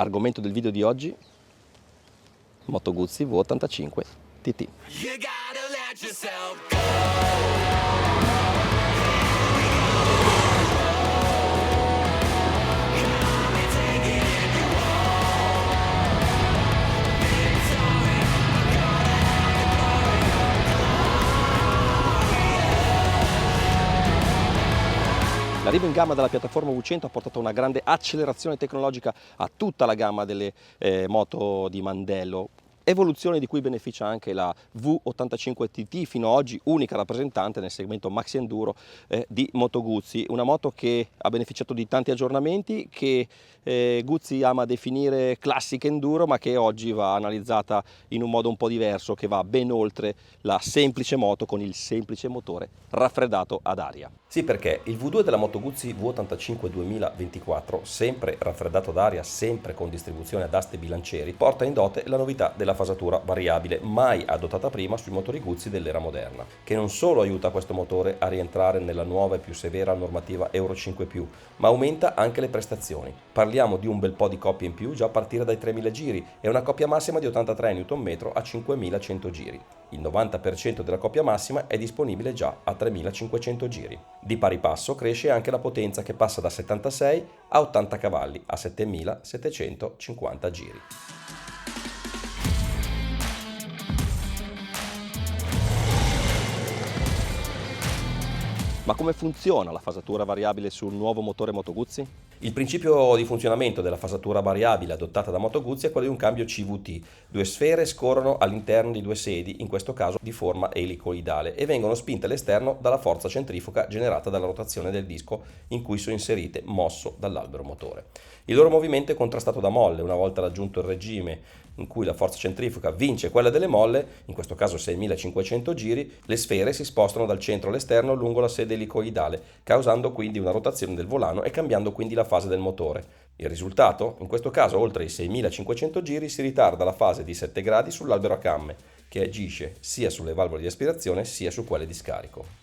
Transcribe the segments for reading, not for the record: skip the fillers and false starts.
Argomento del video di oggi: Moto Guzzi V85 TT. L'arrivo in gamma della piattaforma V100 ha portato una grande accelerazione tecnologica a tutta la gamma delle moto di Mandello, evoluzione di cui beneficia anche la V85 TT, fino ad oggi unica rappresentante nel segmento Maxi Enduro di Moto Guzzi, una moto che ha beneficiato di tanti aggiornamenti che Guzzi ama definire classic enduro, ma che oggi va analizzata in un modo un po' diverso, che va ben oltre la semplice moto con il semplice motore raffreddato ad aria. Sì, perché il V2 della Moto Guzzi V85 2024, sempre raffreddato ad aria, sempre con distribuzione ad aste bilancieri, porta in dote la novità della fasatura variabile, mai adottata prima sui motori Guzzi dell'era moderna, che non solo aiuta questo motore a rientrare nella nuova e più severa normativa Euro 5+, ma aumenta anche le prestazioni. Parliamo di un bel po' di coppie in più già a partire dai 3000 giri e una coppia massima di 83 Nm a 5100 giri. Il 90% della coppia massima è disponibile già a 3500 giri. Di pari passo cresce anche la potenza, che passa da 76 a 80 cavalli a 7750 giri. Ma come funziona la fasatura variabile sul nuovo motore Moto Guzzi? Il principio di funzionamento della fasatura variabile adottata da Moto Guzzi è quello di un cambio CVT. Due sfere scorrono all'interno di due sedi, in questo caso di forma elicoidale, e vengono spinte all'esterno dalla forza centrifuga generata dalla rotazione del disco in cui sono inserite, mosso dall'albero motore. Il loro movimento è contrastato da molle. Una volta raggiunto il regime in cui la forza centrifuga vince quella delle molle, in questo caso 6500 giri, le sfere si spostano dal centro all'esterno lungo la sede elicoidale, causando quindi una rotazione del volano e cambiando quindi la fase del motore. Il risultato? In questo caso, oltre i 6500 giri, si ritarda la fase di 7 gradi sull'albero a camme, che agisce sia sulle valvole di aspirazione sia su quelle di scarico.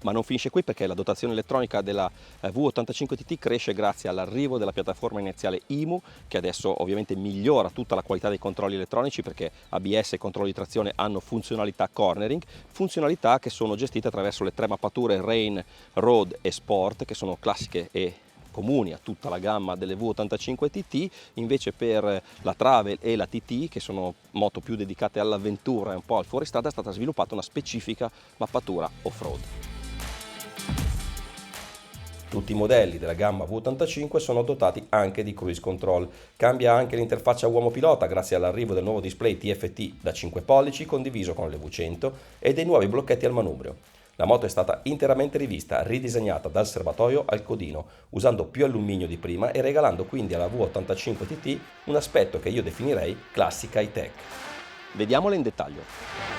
Ma non finisce qui, perché la dotazione elettronica della V85 TT cresce grazie all'arrivo della piattaforma iniziale IMU, che adesso ovviamente migliora tutta la qualità dei controlli elettronici, perché ABS e controlli di trazione hanno funzionalità cornering, funzionalità che sono gestite attraverso le tre mappature Rain, Road e Sport, che sono classiche e comuni a tutta la gamma delle V85 TT. Invece per la Travel e la TT, che sono moto più dedicate all'avventura e un po' al fuoristrada, è stata sviluppata una specifica mappatura off-road. Tutti i modelli della gamma V85 sono dotati anche di cruise control. Cambia anche l'interfaccia uomo pilota grazie all'arrivo del nuovo display TFT da 5 pollici condiviso con le V100 e dei nuovi blocchetti al manubrio. La moto è stata interamente rivista, ridisegnata dal serbatoio al codino, usando più alluminio di prima e regalando quindi alla V85 TT un aspetto che io definirei classica high-tech. Vediamola in dettaglio.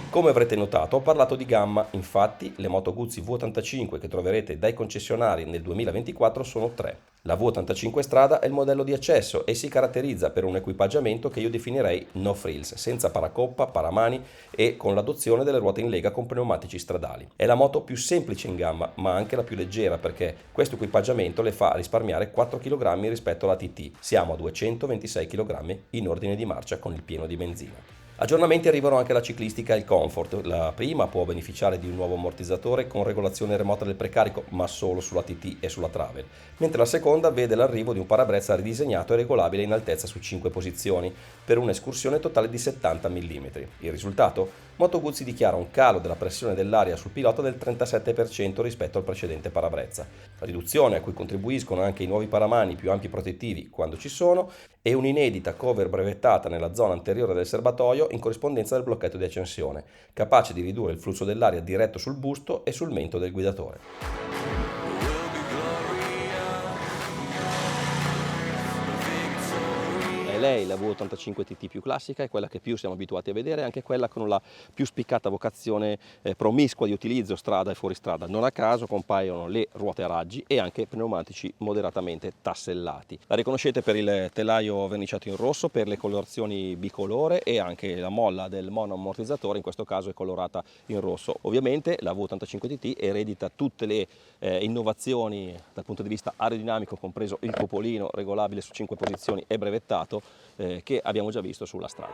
Come avrete notato, ho parlato di gamma. Infatti le Moto Guzzi V85 che troverete dai concessionari nel 2024 sono tre. La V85 Strada è il modello di accesso e si caratterizza per un equipaggiamento che io definirei no frills, senza paracoppa, paramani e con l'adozione delle ruote in lega con pneumatici stradali. È la moto più semplice in gamma, ma anche la più leggera, perché questo equipaggiamento le fa risparmiare 4 kg rispetto alla TT. Siamo a 226 kg in ordine di marcia con il pieno di benzina. Aggiornamenti arrivano anche alla ciclistica e al comfort. La prima può beneficiare di un nuovo ammortizzatore con regolazione remota del precarico, ma solo sulla TT e sulla Travel, mentre la seconda vede l'arrivo di un parabrezza ridisegnato e regolabile in altezza su 5 posizioni, per un'escursione totale di 70 mm. Il risultato? Moto Guzzi dichiara un calo della pressione dell'aria sul pilota del 37% rispetto al precedente parabrezza, riduzione a cui contribuiscono anche i nuovi paramani più ampi protettivi quando ci sono e un'inedita cover brevettata nella zona anteriore del serbatoio in corrispondenza del blocchetto di accensione, capace di ridurre il flusso dell'aria diretto sul busto e sul mento del guidatore. è lei la V85 TT più classica, è quella che più siamo abituati a vedere, anche quella con la più spiccata vocazione promiscua di utilizzo strada e fuoristrada. Non a caso compaiono le ruote a raggi e anche pneumatici moderatamente tassellati. La riconoscete per il telaio verniciato in rosso, per le colorazioni bicolore, e anche la molla del monoammortizzatore in questo caso è colorata in rosso. Ovviamente la V85 TT eredita tutte le innovazioni dal punto di vista aerodinamico, compreso il cupolino regolabile su 5 posizioni e brevettato, che abbiamo già visto sulla strada.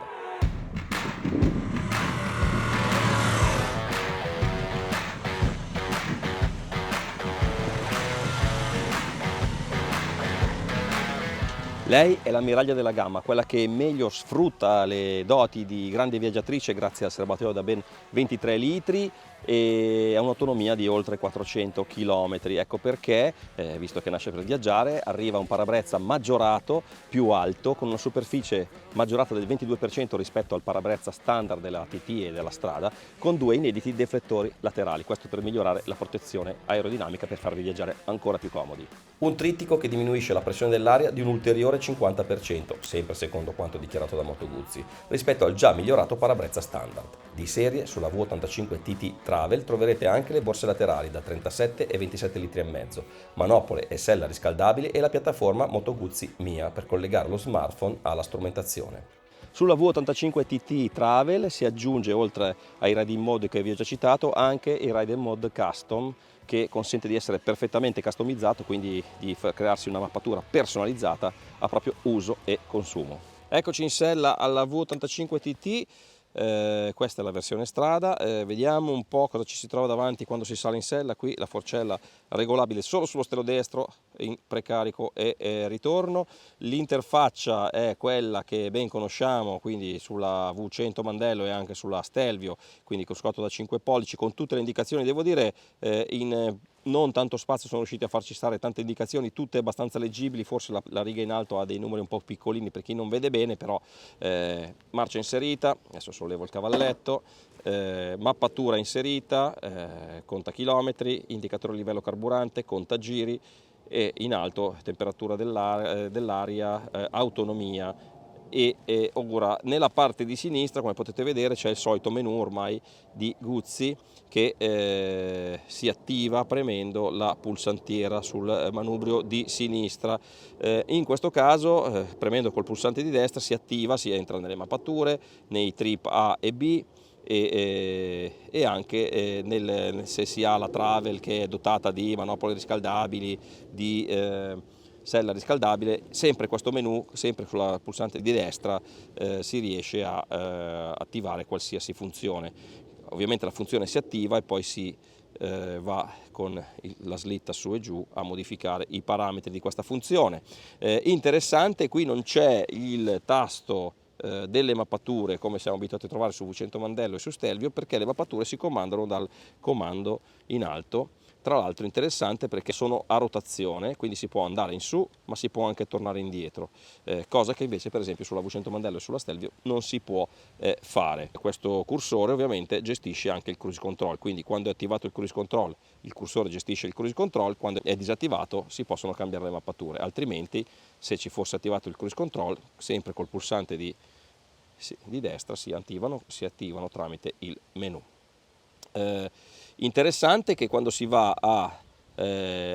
Lei è l'ammiraglia della gamma, quella che meglio sfrutta le doti di grande viaggiatrice grazie al serbatoio da ben 23 litri e ha un'autonomia di oltre 400 km. Ecco perché, visto che nasce per viaggiare, arriva un parabrezza maggiorato più alto con una superficie maggiorata del 22% rispetto al parabrezza standard della TT e della strada, con 2 inediti deflettori laterali, questo per migliorare la protezione aerodinamica per farvi viaggiare ancora più comodi. Un trittico che diminuisce la pressione dell'aria di un ulteriore 50%, sempre secondo quanto dichiarato da Moto Guzzi, rispetto al già migliorato parabrezza standard. Di serie, sulla V85 TT Travel troverete anche le borse laterali da 37 e 27 litri e mezzo, manopole e sella riscaldabili e la piattaforma Moto Guzzi Mia per collegare lo smartphone alla strumentazione. Sulla V85 TT Travel si aggiunge, oltre ai Ride in Mode che vi ho già citato, anche il Ride in Mode Custom, che consente di essere perfettamente customizzato, quindi di crearsi una mappatura personalizzata a proprio uso e consumo. Eccoci in sella alla V85 TT. Questa è la versione strada, vediamo un po' cosa ci si trova davanti quando si sale in sella. Qui la forcella regolabile solo sullo stelo destro in precarico e ritorno. L'interfaccia è quella che ben conosciamo, quindi sulla V100 Mandello e anche sulla Stelvio, quindi con scotto da 5 pollici, con tutte le indicazioni. Devo dire, in non tanto spazio sono riusciti a farci stare tante indicazioni, tutte abbastanza leggibili. Forse la riga in alto ha dei numeri un po' piccolini per chi non vede bene, però marcia inserita, adesso sollevo il cavalletto, mappatura inserita, conta chilometri, indicatore livello carburante, conta giri, e in alto temperatura dell'aria, autonomia. E ora nella parte di sinistra, come potete vedere, c'è il solito menu ormai di Guzzi che si attiva premendo la pulsantiera sul manubrio di sinistra. In questo caso, premendo col pulsante di destra, si attiva, si entra nelle mappature, nei trip A e B, e anche se si ha la Travel, che è dotata di manopole riscaldabili, di sella riscaldabile, sempre questo menu, sempre sulla pulsante di destra, si riesce a attivare qualsiasi funzione. Ovviamente la funzione si attiva e poi si va con la slitta su e giù a modificare i parametri di questa funzione. Interessante, qui non c'è il tasto delle mappature come siamo abituati a trovare su V100 Mandello e su Stelvio, perché le mappature si comandano dal comando in alto. Tra l'altro interessante perché sono a rotazione, quindi si può andare in su ma si può anche tornare indietro, cosa che invece per esempio sulla V100 Mandello e sulla Stelvio non si può fare. Questo cursore ovviamente gestisce anche il cruise control, quindi quando è attivato il cruise control il cursore gestisce il cruise control, quando è disattivato si possono cambiare le mappature, altrimenti se ci fosse attivato il cruise control, sempre col pulsante di destra si attivano tramite il menu. Interessante che quando si va a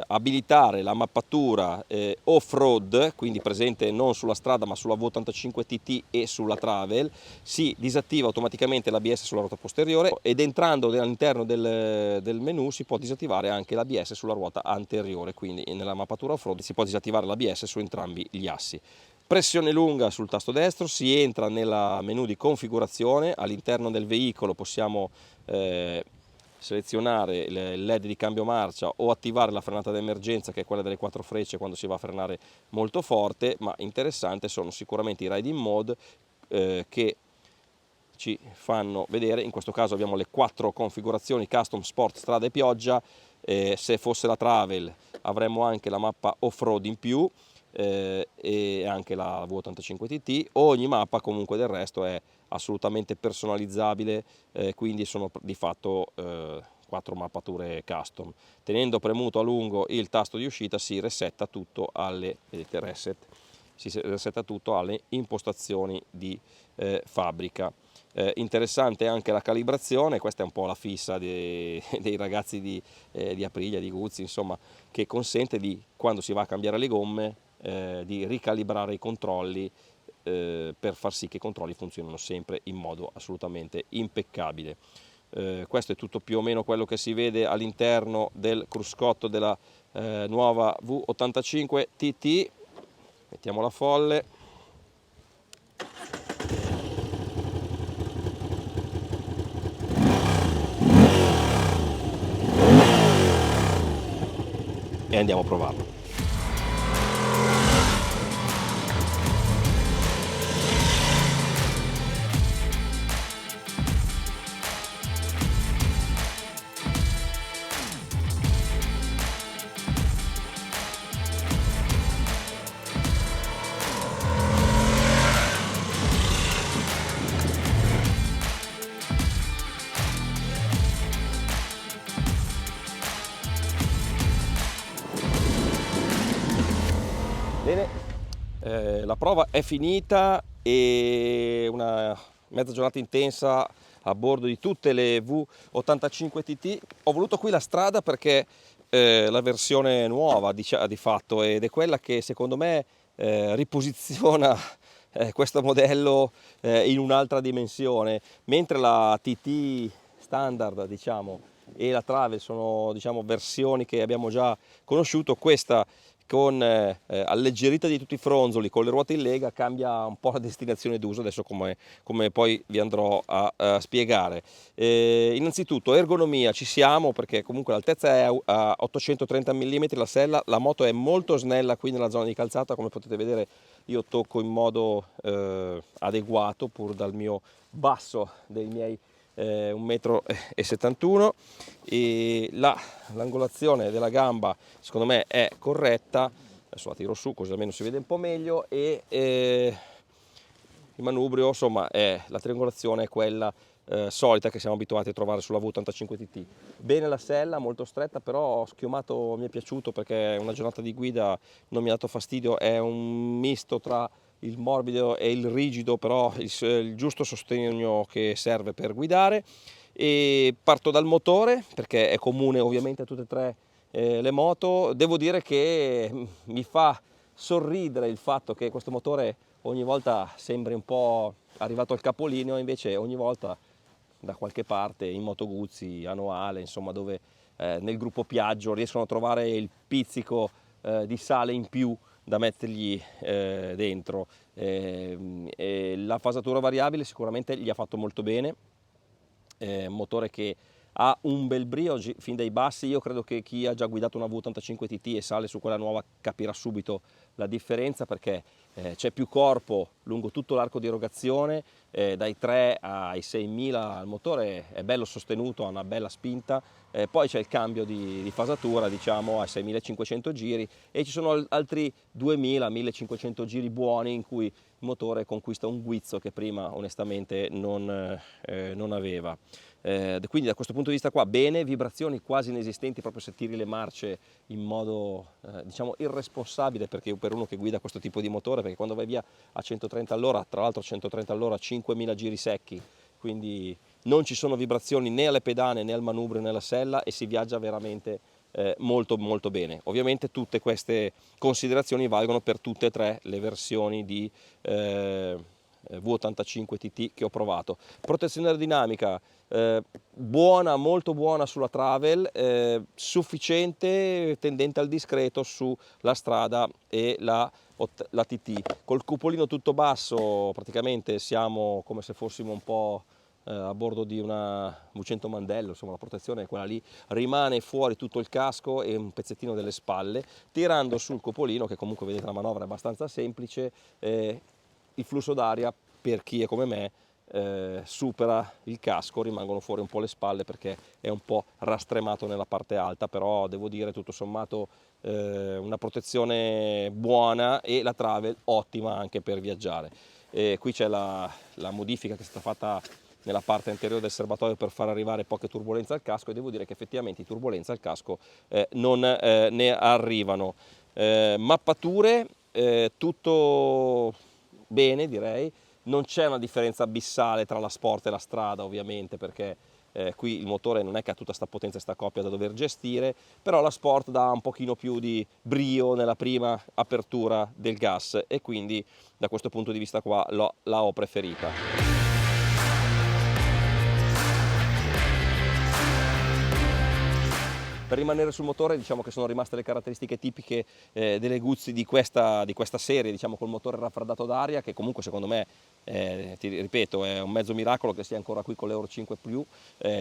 abilitare la mappatura off-road, quindi presente non sulla strada ma sulla V85 TT e sulla Travel, si disattiva automaticamente l'ABS sulla ruota posteriore, ed entrando all'interno del menu si può disattivare anche l'ABS sulla ruota anteriore, quindi nella mappatura off-road si può disattivare l'ABS su entrambi gli assi. Pressione lunga sul tasto destro, si entra nel menu di configurazione. All'interno del veicolo possiamo selezionare il LED di cambio marcia o attivare la frenata d'emergenza, che è quella delle 4 frecce quando si va a frenare molto forte, ma interessante sono sicuramente i Ride in Mode che ci fanno vedere. In questo caso abbiamo le 4 configurazioni: custom, sport, strada e pioggia. Se fosse la Travel avremmo anche la mappa off-road in più, e anche la V85 TT. Ogni mappa comunque del resto è assolutamente personalizzabile, quindi sono di fatto 4 mappature custom. Tenendo premuto a lungo il tasto di uscita si resetta tutto alle, vedete, reset, si resetta tutto alle impostazioni di fabbrica. Interessante anche la calibrazione, questa è un po' la fissa dei ragazzi di Aprilia, di Guzzi, insomma, che consente di, quando si va a cambiare le gomme, di ricalibrare i controlli per far sì che i controlli funzionino sempre in modo assolutamente impeccabile. Questo è tutto più o meno quello che si vede all'interno del cruscotto della nuova V85 TT. Mettiamo la folle. E andiamo a provarlo. Bene, la prova è finita e una mezza giornata intensa a bordo di tutte le V85 TT. Ho voluto qui la strada perché la versione nuova di fatto, ed è quella che secondo me riposiziona questo modello in un'altra dimensione, mentre la TT standard, diciamo, e la Travel sono, diciamo, versioni che abbiamo già conosciuto. Questa, con alleggerita di tutti i fronzoli, con le ruote in lega, cambia un po' la destinazione d'uso, adesso come poi vi andrò a spiegare. Innanzitutto ergonomia, ci siamo, perché comunque l'altezza è a 830 mm, la sella, la moto è molto snella qui nella zona di calzata, come potete vedere io tocco in modo adeguato pur dal mio basso dei miei 1,71 m, e l'angolazione della gamba secondo me è corretta. Adesso la tiro su così almeno si vede un po' meglio, e il manubrio, insomma, la triangolazione è quella solita che siamo abituati a trovare sulla V85 TT. Bene la sella, molto stretta, però schiomato mi è piaciuto perché una giornata di guida non mi ha dato fastidio, è un misto tra il morbido e il rigido, però il giusto sostegno che serve per guidare. E parto dal motore perché è comune ovviamente a tutte e tre le moto. Devo dire che mi fa sorridere il fatto che questo motore ogni volta sembri un po' arrivato al capolinea, invece ogni volta da qualche parte in Moto Guzzi, a Noale, insomma, dove nel gruppo Piaggio riescono a trovare il pizzico di sale in più da mettergli dentro. La fasatura variabile sicuramente gli ha fatto molto bene, un motore che ha un bel brio fin dai bassi. Io credo che chi ha già guidato una V85 TT e sale su quella nuova capirà subito la differenza, perché c'è più corpo lungo tutto l'arco di erogazione, dai 3 ai 6000 il motore è bello sostenuto, ha una bella spinta, poi c'è il cambio di fasatura, diciamo, a 6500 giri, e ci sono altri 2000-1500 giri buoni in cui il motore conquista un guizzo che prima onestamente non aveva. Quindi da questo punto di vista qua bene, vibrazioni quasi inesistenti proprio se tiri le marce in modo diciamo irresponsabile, perché per uno che guida questo tipo di motore, perché quando vai via a 130 all'ora, tra l'altro 130 all'ora 5000 giri secchi, quindi non ci sono vibrazioni né alle pedane né al manubrio né alla sella, e si viaggia veramente molto molto bene. Ovviamente tutte queste considerazioni valgono per tutte e tre le versioni di V85 TT che ho provato. Protezione aerodinamica buona, molto buona sulla Travel, sufficiente, tendente al discreto sulla strada e la TT. Col cupolino tutto basso praticamente siamo come se fossimo un po' a bordo di una V100 Mandello, insomma la protezione è quella lì, rimane fuori tutto il casco e un pezzettino delle spalle. Tirando sul cupolino, che comunque vedete la manovra è abbastanza semplice, il flusso d'aria per chi è come me supera il casco, rimangono fuori un po' le spalle perché è un po' rastremato nella parte alta, però devo dire tutto sommato una protezione buona, e la Travel ottima anche per viaggiare. Qui c'è la modifica che è stata fatta nella parte anteriore del serbatoio per far arrivare poche turbolenze al casco, e devo dire che effettivamente turbolenze al casco non ne arrivano. Mappature tutto bene, direi. Non c'è una differenza abissale tra la Sport e la strada, ovviamente, perché qui il motore non è che ha tutta questa potenza e sta coppia da dover gestire, però la Sport dà un pochino più di brio nella prima apertura del gas e quindi da questo punto di vista qua la ho preferita. Per rimanere sul motore, diciamo che sono rimaste le caratteristiche tipiche delle Guzzi di questa serie, diciamo col motore raffreddato d'aria, che comunque secondo me, ti ripeto, è un mezzo miracolo che sia ancora qui con l'Euro 5 Plus.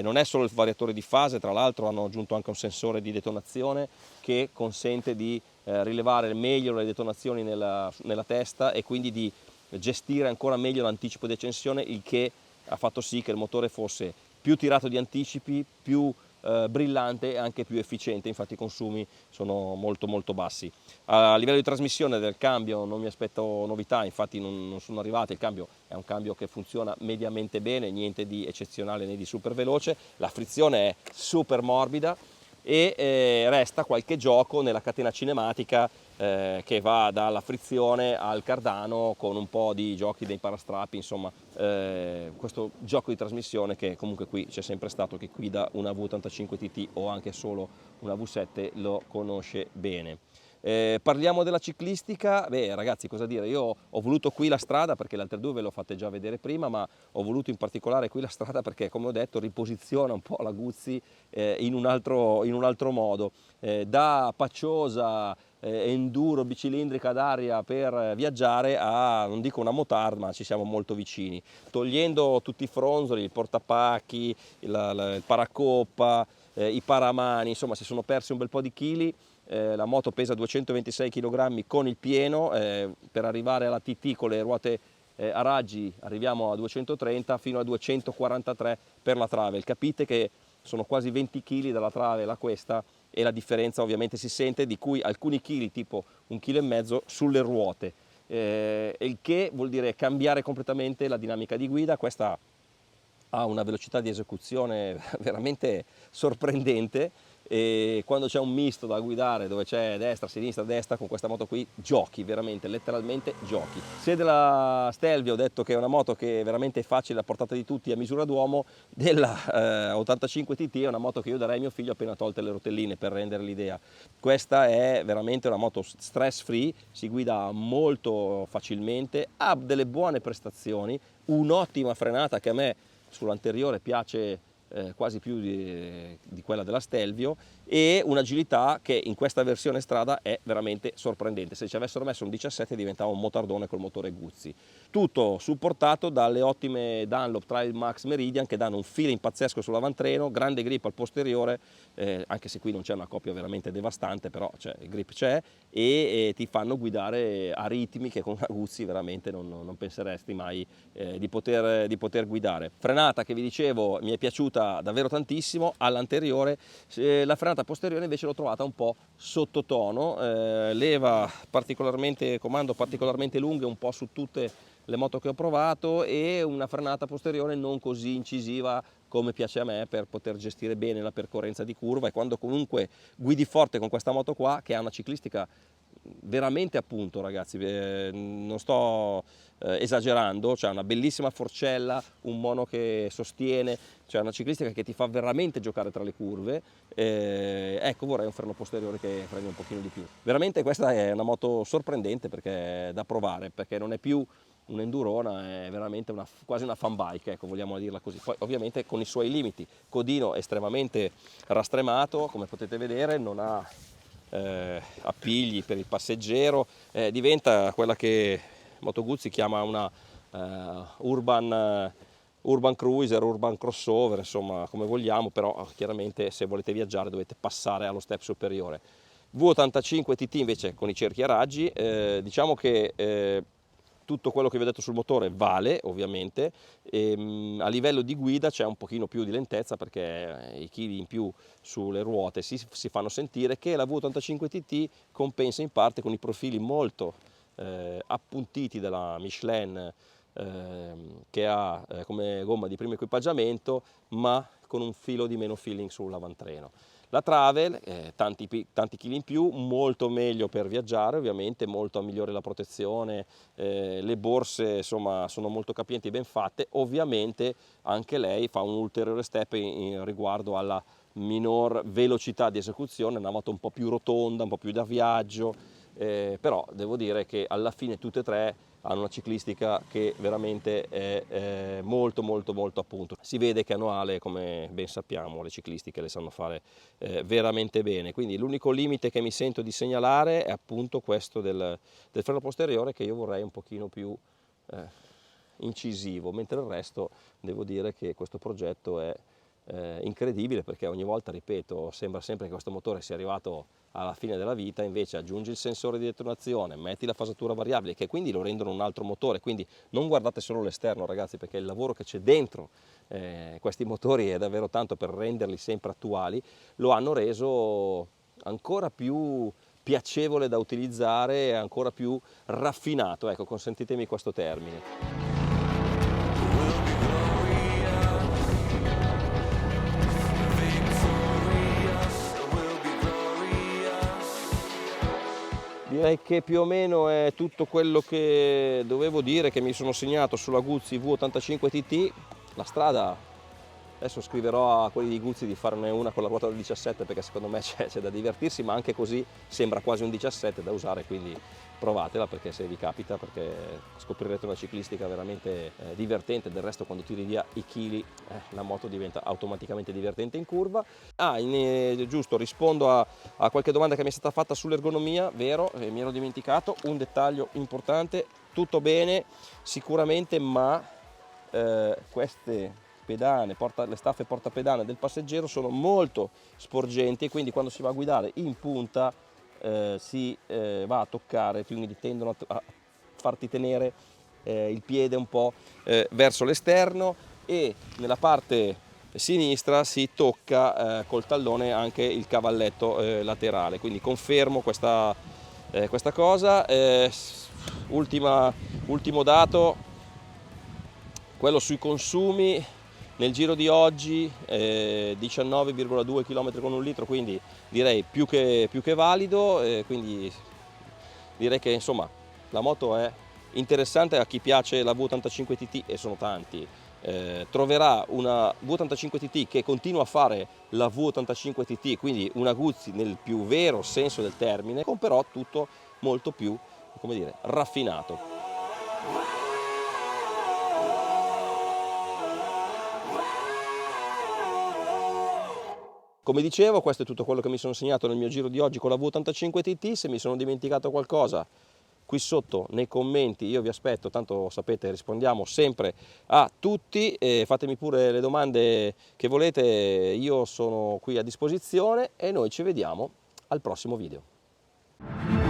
Non è solo il variatore di fase, tra l'altro hanno aggiunto anche un sensore di detonazione che consente di rilevare meglio le detonazioni nella testa e quindi di gestire ancora meglio l'anticipo di accensione, il che ha fatto sì che il motore fosse più tirato di anticipi, più brillante e anche più efficiente, infatti i consumi sono molto molto bassi. A livello di trasmissione del cambio non mi aspetto novità, infatti non sono arrivate, il cambio è un cambio che funziona mediamente bene, niente di eccezionale né di super veloce, la frizione è super morbida e resta qualche gioco nella catena cinematica che va dalla frizione al cardano con un po' di giochi dei parastrappi, insomma questo gioco di trasmissione che comunque qui c'è sempre stato, che qui da una V85 TT o anche solo una V7 lo conosce bene. Parliamo della ciclistica. Beh ragazzi, cosa dire, io ho voluto qui la strada perché le altre due ve le ho fatte già vedere prima, ma ho voluto in particolare qui la strada perché, come ho detto, riposiziona un po' la Guzzi in un altro modo, da pacciosa enduro bicilindrica d'aria per viaggiare a, non dico una motard, ma ci siamo molto vicini, togliendo tutti i fronzoli, il portapacchi, il paracoppa, i paramani, insomma si sono persi un bel po' di chili. La moto pesa 226 kg con il pieno, per arrivare alla TT con le ruote a raggi arriviamo a 230 fino a 243 per la Travel. Capite che sono quasi 20 kg dalla Travel a questa e la differenza ovviamente si sente, di cui alcuni chili, tipo 1,5 kg, sulle ruote, il che vuol dire cambiare completamente la dinamica di guida. Questa ha una velocità di esecuzione veramente sorprendente e quando c'è un misto da guidare dove c'è destra, sinistra, destra, con questa moto qui giochi, veramente, letteralmente giochi. Se della Stelvio ho detto che è una moto che è veramente facile, a portata di tutti, a misura d'uomo, della 85 TT è una moto che io darei a mio figlio appena tolte le rotelline, per rendere l'idea. Questa è veramente una moto stress free, si guida molto facilmente, ha delle buone prestazioni, un'ottima frenata che a me sull'anteriore piace quasi più di quella della Stelvio, e un'agilità che in questa versione strada è veramente sorprendente. Se ci avessero messo un 17 diventava un motardone col motore Guzzi. Tutto supportato dalle ottime Dunlop Trail Max Meridian che danno un feeling pazzesco sull'avantreno, grande grip al posteriore, anche se qui non c'è una coppia veramente devastante, però il grip c'è e ti fanno guidare a ritmi che con una Guzzi veramente non penseresti mai di poter guidare. Frenata che vi dicevo mi è piaciuta davvero tantissimo all'anteriore, la frenata posteriore invece l'ho trovata un po' sottotono, leva particolarmente, comando particolarmente lunghe un po' su tutte le moto che ho provato e una frenata posteriore non così incisiva come piace a me per poter gestire bene la percorrenza di curva, e quando comunque guidi forte con questa moto qua che ha una ciclistica veramente, appunto ragazzi, non sto esagerando, c'è una bellissima forcella, un mono che sostiene, c'è una ciclistica che ti fa veramente giocare tra le curve, ecco, vorrei un freno posteriore che freni un pochino di più. Veramente questa è una moto sorprendente perché è da provare, perché non è più un'endurona, è veramente quasi una fan bike, ecco, vogliamo dirla così. Poi ovviamente con i suoi limiti, codino estremamente rastremato, come potete vedere, non ha appigli per il passeggero, diventa quella che Moto Guzzi chiama una urban cruiser, urban crossover, insomma come vogliamo, però chiaramente se volete viaggiare dovete passare allo step superiore. V85 TT invece con i cerchi a raggi, diciamo che tutto quello che vi ho detto sul motore vale ovviamente, a livello di guida c'è un pochino più di lentezza perché i chili in più sulle ruote si fanno sentire, che la V85 TT compensa in parte con i profili molto appuntiti della Michelin, che ha come gomma di primo equipaggiamento ma con un filo di meno feeling sull'avantreno. La Travel, tanti chili in più, molto meglio per viaggiare ovviamente, molto migliore la protezione, le borse insomma sono molto capienti e ben fatte, ovviamente anche lei fa un ulteriore step in riguardo alla minor velocità di esecuzione, è una moto un po' più rotonda, un po' più da viaggio, però devo dire che alla fine tutte e tre hanno una ciclistica che veramente è molto molto molto a punto. Si vede che annuale, come ben sappiamo, le ciclistiche le sanno fare veramente bene, quindi l'unico limite che mi sento di segnalare è appunto questo del freno posteriore, che io vorrei un pochino più incisivo, mentre il resto devo dire che questo progetto è incredibile, perché ogni volta, ripeto, sembra sempre che questo motore sia arrivato alla fine della vita, invece aggiungi il sensore di detonazione, metti la fasatura variabile, che quindi lo rendono un altro motore, quindi non guardate solo l'esterno ragazzi, perché il lavoro che c'è dentro questi motori è davvero tanto per renderli sempre attuali, lo hanno reso ancora più piacevole da utilizzare e ancora più raffinato, ecco, consentitemi questo termine. Direi che più o meno è tutto quello che dovevo dire, che mi sono segnato sulla Guzzi V85 TT. La strada, adesso scriverò a quelli di Guzzi di farne una con la ruota del 17, perché secondo me c'è da divertirsi, ma anche così sembra quasi un 17 da usare, quindi provatela, perché se vi capita, perché scoprirete una ciclistica veramente divertente. Del resto quando tiri via i chili la moto diventa automaticamente divertente in curva. Giusto, rispondo a qualche domanda che mi è stata fatta sull'ergonomia, vero, mi ero dimenticato, un dettaglio importante, tutto bene sicuramente, ma queste pedane, le staffe portapedane del passeggero sono molto sporgenti, e quindi quando si va a guidare in punta si va a toccare, quindi tendono a farti tenere il piede un po' verso l'esterno, e nella parte sinistra si tocca col tallone anche il cavalletto laterale, quindi confermo questa cosa. Ultimo dato, quello sui consumi. Nel giro di oggi 19,2 km con un litro, quindi direi più che valido, quindi direi che insomma la moto è interessante a chi piace la V85 TT, e sono tanti. Troverà una V85 TT che continua a fare la V85 TT, quindi una Guzzi nel più vero senso del termine, con però tutto molto più, come dire, raffinato. Come dicevo, questo è tutto quello che mi sono segnato nel mio giro di oggi con la V85 TT. Se mi sono dimenticato qualcosa, qui sotto nei commenti io vi aspetto, tanto sapete, rispondiamo sempre a tutti, e fatemi pure le domande che volete, io sono qui a disposizione, e noi ci vediamo al prossimo video.